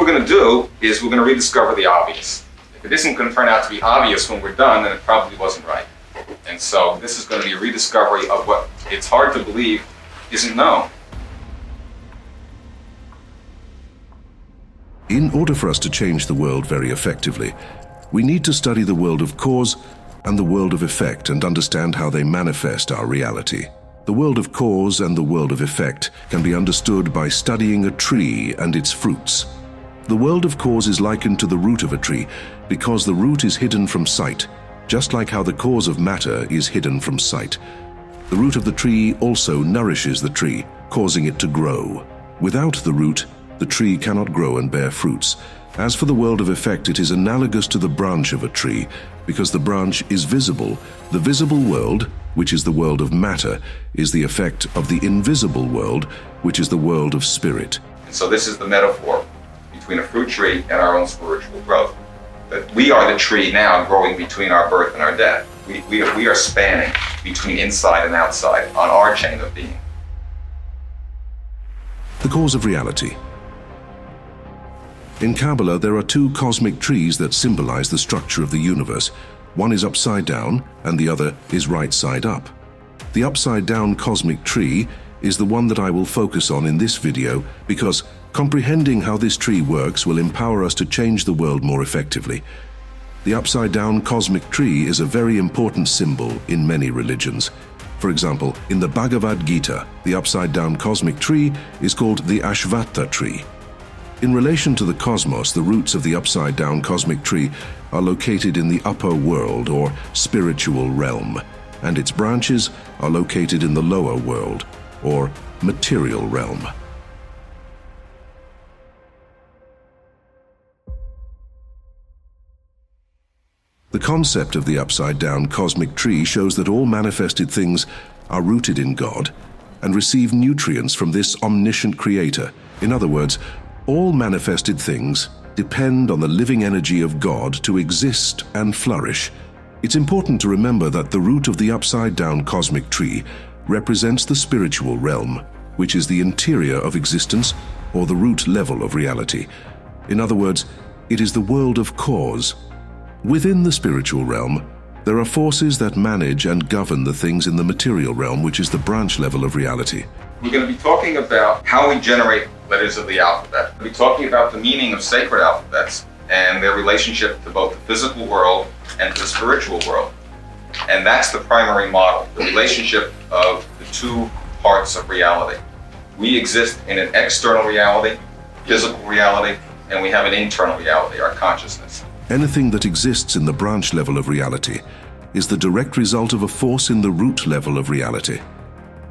going to do is we're going to rediscover the obvious. If it isn't going to turn out to be obvious when we're done, then it probably wasn't right. And so this is going to be a rediscovery of what it's hard to believe isn't known. In order for us to change the world very effectively, we need to study the world of cause and the world of effect and understand how they manifest our reality. The world of cause and the world of effect can be understood by studying a tree and its fruits. The world of cause is likened to the root of a tree because the root is hidden from sight, just like how the cause of matter is hidden from sight. The root of the tree also nourishes the tree, causing it to grow. Without the root, the tree cannot grow and bear fruits. As for the world of effect, it is analogous to the branch of a tree, because the branch is visible. The visible world, which is the world of matter, is the effect of the invisible world, which is the world of spirit. And so this is the metaphor between a fruit tree and our own spiritual growth. That we are the tree now growing between our birth and our death. We are spanning between inside and outside on our chain of being. The cause of reality. In Kabbalah, there are two cosmic trees that symbolize the structure of the universe. One is upside down, and the other is right side up. The upside down cosmic tree is the one that I will focus on in this video because comprehending how this tree works will empower us to change the world more effectively. The upside down cosmic tree is a very important symbol in many religions. For example, in the Bhagavad Gita, the upside down cosmic tree is called the Ashvattha tree. In relation to the cosmos, the roots of the upside-down cosmic tree are located in the upper world or spiritual realm, and its branches are located in the lower world or material realm. The concept of the upside-down cosmic tree shows that all manifested things are rooted in God and receive nutrients from this omniscient creator. In other words, all manifested things depend on the living energy of God to exist and flourish. It's important to remember that the root of the upside-down cosmic tree represents the spiritual realm, which is the interior of existence or the root level of reality. In other words, it is the world of cause. Within the spiritual realm, there are forces that manage and govern the things in the material realm, which is the branch level of reality. We're going to be talking about how we generate letters of the alphabet. We'll be talking about the meaning of sacred alphabets and their relationship to both the physical world and to the spiritual world. And that's the primary model, the relationship of the two parts of reality. We exist in an external reality, physical reality, and we have an internal reality, our consciousness. Anything that exists in the branch level of reality is the direct result of a force in the root level of reality.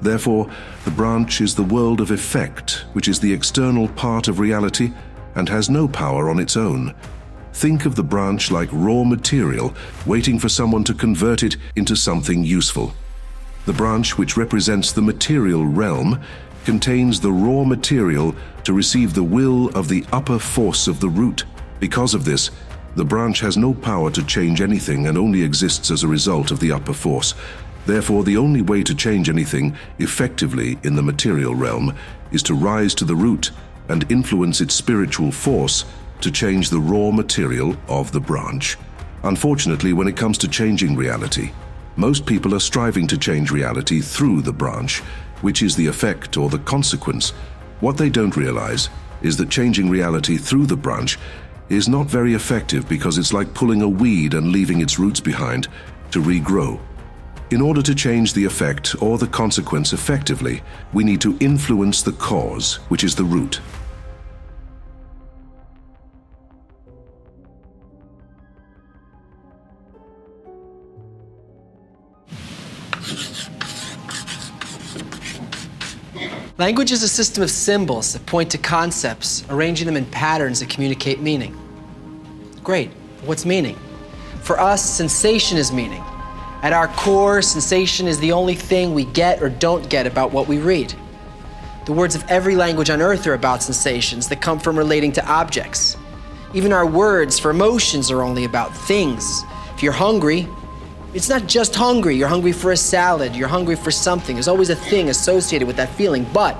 Therefore, the branch is the world of effect, which is the external part of reality and has no power on its own. Think of the branch like raw material, waiting for someone to convert it into something useful. The branch, which represents the material realm, contains the raw material to receive the will of the upper force of the root. Because of this, the branch has no power to change anything and only exists as a result of the upper force. Therefore, the only way to change anything effectively in the material realm is to rise to the root and influence its spiritual force to change the raw material of the branch. Unfortunately, when it comes to changing reality, most people are striving to change reality through the branch, which is the effect or the consequence. What they don't realize is that changing reality through the branch is not very effective because it's like pulling a weed and leaving its roots behind to regrow. In order to change the effect or the consequence effectively, we need to influence the cause, which is the root. Language is a system of symbols that point to concepts, arranging them in patterns that communicate meaning. Great. What's meaning? For us, sensation is meaning. At our core, sensation is the only thing we get or don't get about what we read. The words of every language on earth are about sensations that come from relating to objects. Even our words for emotions are only about things. If you're hungry, it's not just hungry. You're hungry for a salad. You're hungry for something. There's always a thing associated with that feeling. But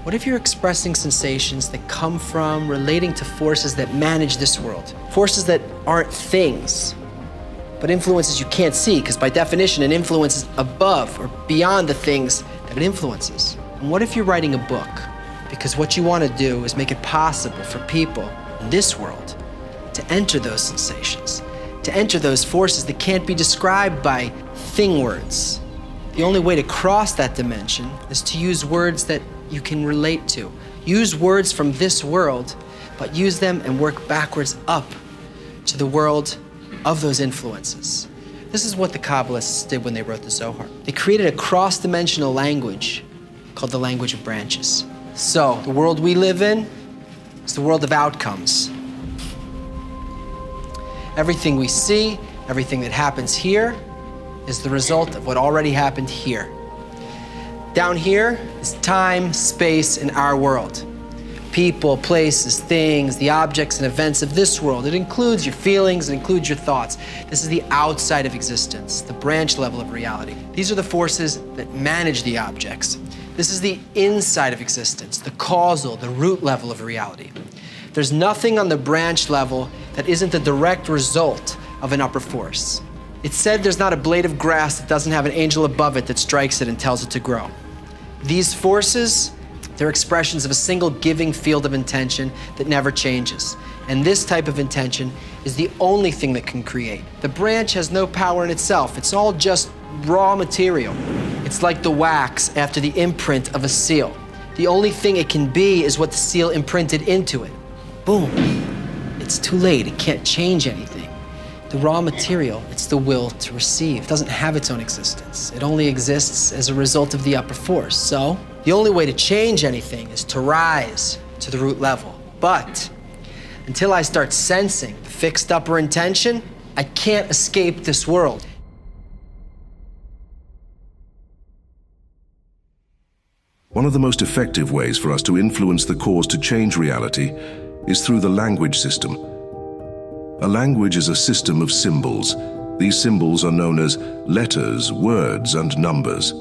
What if you're expressing sensations that come from relating to forces that manage this world? Forces that aren't things, but influences you can't see, because by definition, an influence is above or beyond the things that it influences. And what if you're writing a book? Because what you want to do is make it possible for people in this world to enter those sensations, to enter those forces that can't be described by thing words. The only way to cross that dimension is to use words that you can relate to. Use words from this world, but use them and work backwards up to the world of those influences. This is what the Kabbalists did when they wrote the Zohar. They created a cross-dimensional language called the language of branches. So, the world we live in is the world of outcomes. Everything we see, everything that happens here, is the result of what already happened here. Down here is time, space, and our world. People, places, things, the objects and events of this world. It includes your feelings, it includes your thoughts. This is the outside of existence, the branch level of reality. These are the forces that manage the objects. This is the inside of existence, the causal, the root level of reality. There's nothing on the branch level that isn't the direct result of an upper force. It's said there's not a blade of grass that doesn't have an angel above it that strikes it and tells it to grow. These forces, they're expressions of a single giving field of intention that never changes. And this type of intention is the only thing that can create. The branch has no power in itself. It's all just raw material. It's like the wax after the imprint of a seal. The only thing it can be is what the seal imprinted into it. Boom. It's too late. It can't change anything. The raw material, it's the will to receive. It doesn't have its own existence. It only exists as a result of the upper force. So, the only way to change anything is to rise to the root level. But, until I start sensing the fixed upper intention, I can't escape this world. One of the most effective ways for us to influence the cause to change reality is through the language system. A language is a system of symbols. These symbols are known as letters, words, and numbers.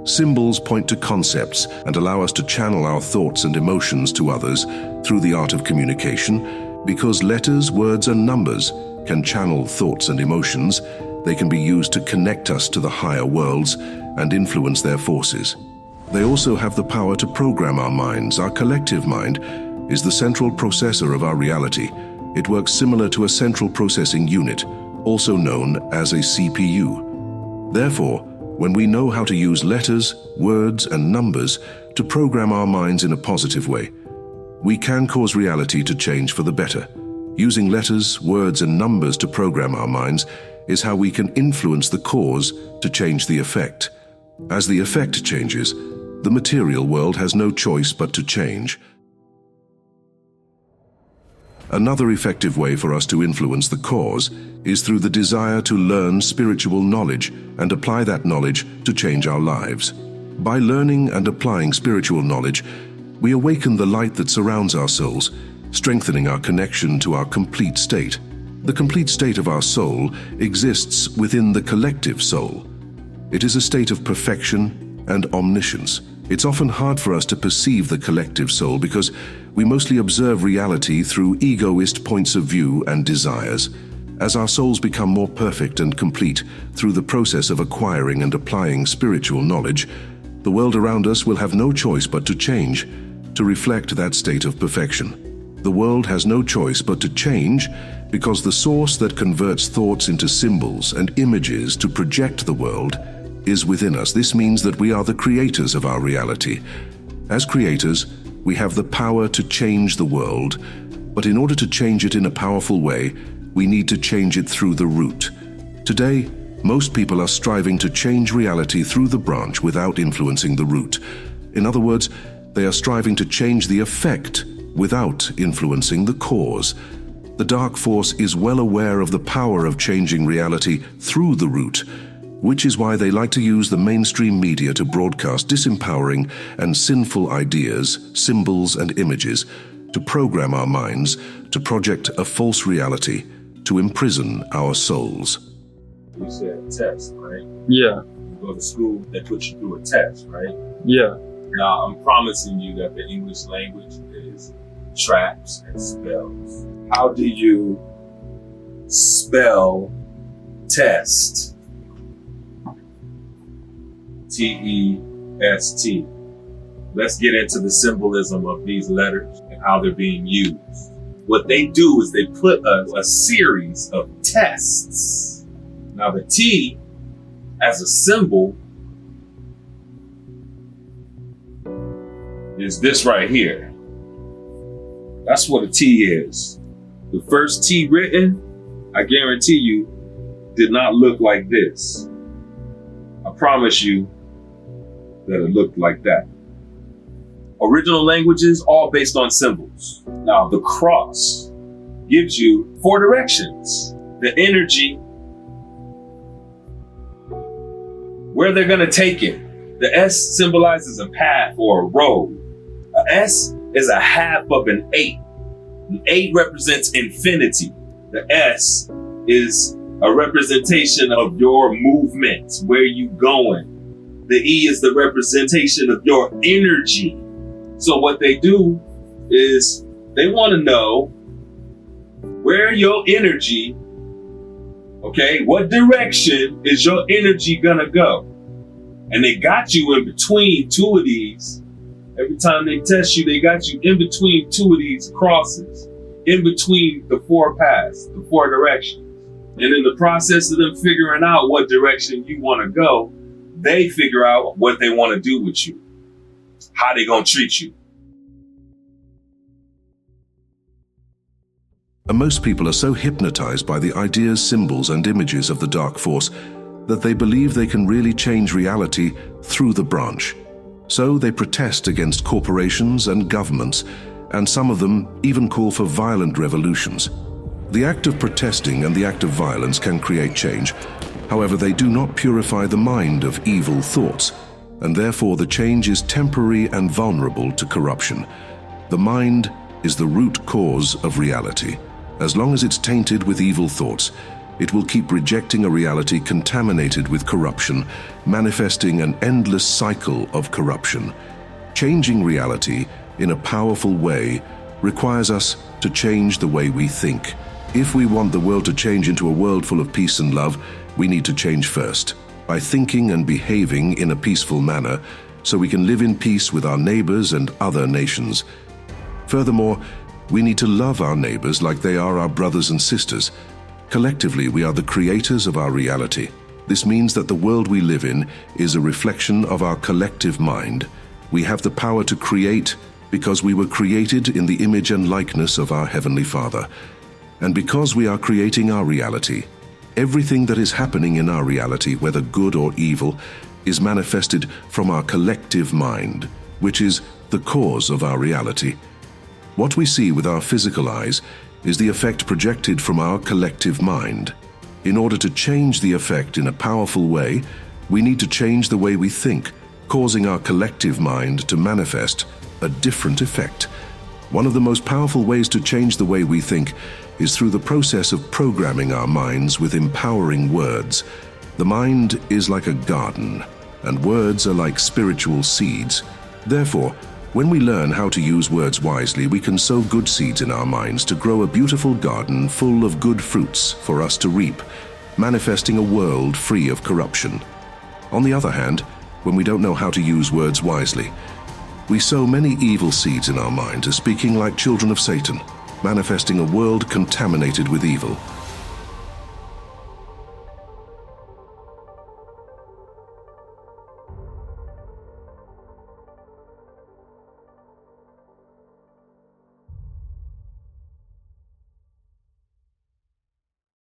Symbols point to concepts and allow us to channel our thoughts and emotions to others through the art of communication. Because letters, words, and numbers can channel thoughts and emotions, they can be used to connect us to the higher worlds and influence their forces. They also have the power to program our minds. Our collective mind is the central processor of our reality. It works similar to a central processing unit, also known as a CPU. Therefore, when we know how to use letters, words, and numbers to program our minds in a positive way, we can cause reality to change for the better. Using letters, words, and numbers to program our minds is how we can influence the cause to change the effect. As the effect changes, the material world has no choice but to change. Another effective way for us to influence the cause is through the desire to learn spiritual knowledge and apply that knowledge to change our lives. By learning and applying spiritual knowledge, we awaken the light that surrounds our souls, strengthening our connection to our complete state. The complete state of our soul exists within the collective soul. It is a state of perfection and omniscience. It's often hard for us to perceive the collective soul because we mostly observe reality through egoist points of view and desires. As our souls become more perfect and complete through the process of acquiring and applying spiritual knowledge, the world around us will have no choice but to change, to reflect that state of perfection. The world has no choice but to change because the source that converts thoughts into symbols and images to project the world is within us. This means that we are the creators of our reality. As creators, we have the power to change the world, but in order to change it in a powerful way, we need to change it through the root. Today, most people are striving to change reality through the branch without influencing the root. In other words, they are striving to change the effect without influencing the cause. The dark force is well aware of the power of changing reality through the root, which is why they like to use the mainstream media to broadcast disempowering and sinful ideas, symbols, and images, to program our minds, to project a false reality, to imprison our souls. You said test, right? Yeah, You go to school, they put you through a test, right? yeah. Now, I'm promising you that the English language is traps and spells. How do you spell test? T-E-S-T. Let's get into the symbolism of these letters and how they're being used. What they do is they put a series of tests. Now the T as a symbol is this right here. That's what a T is. The first T written, I guarantee you, did not look like this. I promise you that it looked like that. Original languages, all based on symbols. Now, the cross gives you 4 directions. The energy, where they're gonna take it. The S symbolizes a path or a road. A S is a half of an 8. An 8 represents infinity. The S is a representation of your movement, where you going. The E is the representation of your energy. So what they do is they want to know where your energy, okay, what direction is your energy gonna go? And they got you in between 2 of these. Every time they test you, they got you in between 2 of these crosses, in between the 4 paths, the 4 directions. And in the process of them figuring out what direction you want to go, they figure out what they want to do with you, how they gonna treat you. And most people are so hypnotized by the ideas, symbols, and images of the dark force that they believe they can really change reality through the branch. So they protest against corporations and governments, and some of them even call for violent revolutions. The act of protesting and the act of violence can create change. However, they do not purify the mind of evil thoughts, and therefore the change is temporary and vulnerable to corruption. The mind is the root cause of reality. As long as it's tainted with evil thoughts, it will keep rejecting a reality contaminated with corruption, manifesting an endless cycle of corruption. Changing reality in a powerful way requires us to change the way we think. If we want the world to change into a world full of peace and love, we need to change first, by thinking and behaving in a peaceful manner, so we can live in peace with our neighbors and other nations. Furthermore, we need to love our neighbors like they are our brothers and sisters. Collectively, we are the creators of our reality. This means that the world we live in is a reflection of our collective mind. We have the power to create because we were created in the image and likeness of our Heavenly Father. And because we are creating our reality, everything that is happening in our reality, whether good or evil, is manifested from our collective mind, which is the cause of our reality. What we see with our physical eyes is the effect projected from our collective mind. In order to change the effect in a powerful way, we need to change the way we think, causing our collective mind to manifest a different effect. One of the most powerful ways to change the way we think is through the process of programming our minds with empowering words. The mind is like a garden, and words are like spiritual seeds. Therefore, when we learn how to use words wisely, we can sow good seeds in our minds to grow a beautiful garden full of good fruits for us to reap, manifesting a world free of corruption. On the other hand, when we don't know how to use words wisely, we sow many evil seeds in our mind, speaking like children of Satan, manifesting a world contaminated with evil.